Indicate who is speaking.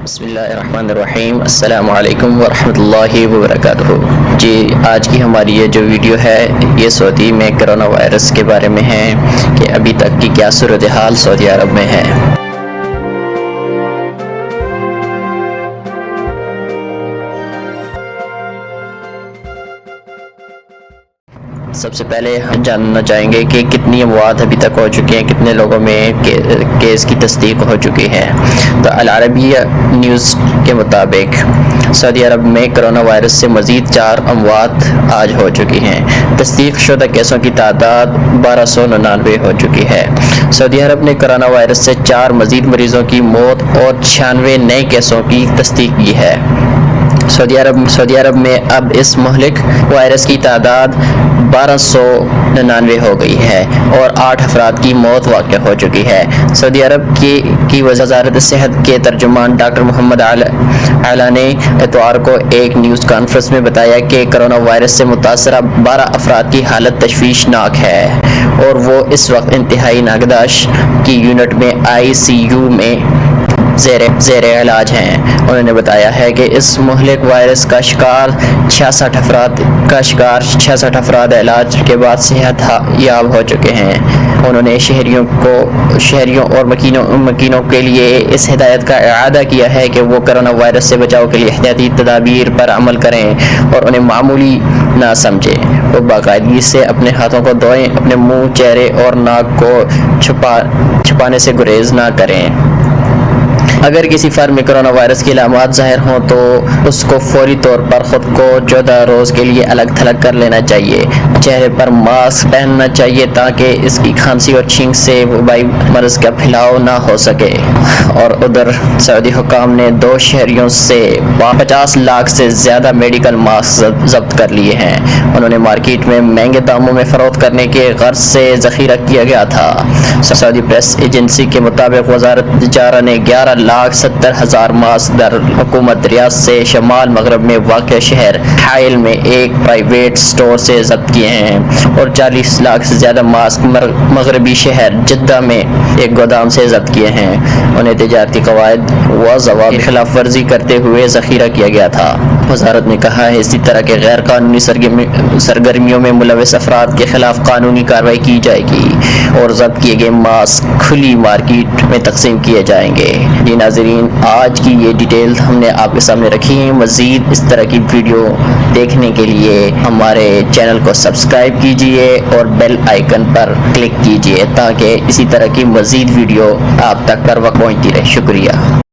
Speaker 1: بسم اللہ الرحمن الرحیم، السلام علیکم ورحمۃ اللہ وبرکاتہ۔ جی آج کی ہماری یہ جو ویڈیو ہے یہ سعودی میں کرونا وائرس کے بارے میں ہے کہ ابھی تک کی کیا صورتحال سعودی عرب میں ہے۔ سب سے پہلے ہم جاننا چاہیں گے کہ کتنی اموات ابھی تک ہو چکی ہیں، کتنے لوگوں میں کیس کی تصدیق ہو چکی ہے۔ تو العربیہ نیوز کے مطابق سعودی عرب میں کرونا وائرس سے مزید 4 اموات آج ہو چکی ہیں۔ تصدیق شدہ کیسوں کی تعداد 1299 ہو چکی ہے۔ سعودی عرب نے کرونا وائرس سے 4 مزید مریضوں کی موت اور 96 نئے کیسوں کی تصدیق کی ہے۔ سعودی عرب میں اب اس مہلک وائرس کی تعداد 1299 ہو گئی ہے اور 8 افراد کی موت واقع ہو چکی ہے۔ سعودی عرب کی وزارت صحت کے ترجمان ڈاکٹر محمد اعلی نے اتوار کو ایک نیوز کانفرنس میں بتایا کہ کرونا وائرس سے متاثرہ 12 افراد کی حالت تشویشناک ہے اور وہ اس وقت انتہائی نگہداشت کی یونٹ میں ICU میں زیر علاج ہیں۔ انہوں نے بتایا ہے کہ اس مہلک وائرس کا شکار 66 افراد علاج کے بعد صحت یاب ہو چکے ہیں۔ انہوں نے شہریوں اور مکینوں کے لیے اس ہدایت کا اعادہ کیا ہے کہ وہ کرونا وائرس سے بچاؤ کے لیے احتیاطی تدابیر پر عمل کریں اور انہیں معمولی نہ سمجھیں۔ وہ باقاعدگی سے اپنے ہاتھوں کو دھوئیں، اپنے منہ، چہرے اور ناک کو چھپانے سے گریز نہ کریں۔ اگر کسی فرد میں کرونا وائرس کی علامات ظاہر ہوں تو اس کو فوری طور پر خود کو 14 روز کے لیے الگ تھلگ کر لینا چاہیے۔ چہرے پر ماسک پہننا چاہیے تاکہ اس کی کھانسی اور چھینک سے وبائی مرض کا پھیلاؤ نہ ہو سکے۔ اور ادھر سعودی حکام نے 2 شہریوں سے 50 لاکھ سے زیادہ میڈیکل ماسک ضبط کر لیے ہیں۔ انہوں نے مارکیٹ میں مہنگے داموں میں فروخت کرنے کے غرض سے ذخیرہ کیا گیا تھا۔ سعودی پریس ایجنسی کے مطابق وزارت تجارت نے 11,70,000 ماسک در حکومت ریاض سے شمال مغرب میں واقع شہر حائل میں ایک پرائیویٹ سٹور سے ضبط کیے ہیں اور 40 لاکھ سے زیادہ ماسک مغربی شہر جدہ میں ایک گودام سے ضبط کیے ہیں۔ انہیں تجارتی قواعد و ضوابط کی خلاف ورزی کرتے ہوئے ذخیرہ کیا گیا تھا۔ وزارت نے کہا ہے اسی طرح کے غیر قانونی سرگرمیوں میں ملوث افراد کے خلاف قانونی کارروائی کی جائے گی اور ضبط کیے گئے ماسک کھلی مارکیٹ میں تقسیم کیے جائیں گے۔ جی ناظرین، آج کی یہ ڈیٹیل ہم نے آپ کے سامنے رکھی ہیں۔ مزید اس طرح کی ویڈیو دیکھنے کے لیے ہمارے چینل کو سبسکرائب کیجئے اور بیل آئیکن پر کلک کیجئے تاکہ اسی طرح کی مزید ویڈیو آپ تک پر وقت پہنچتی رہے۔ شکریہ۔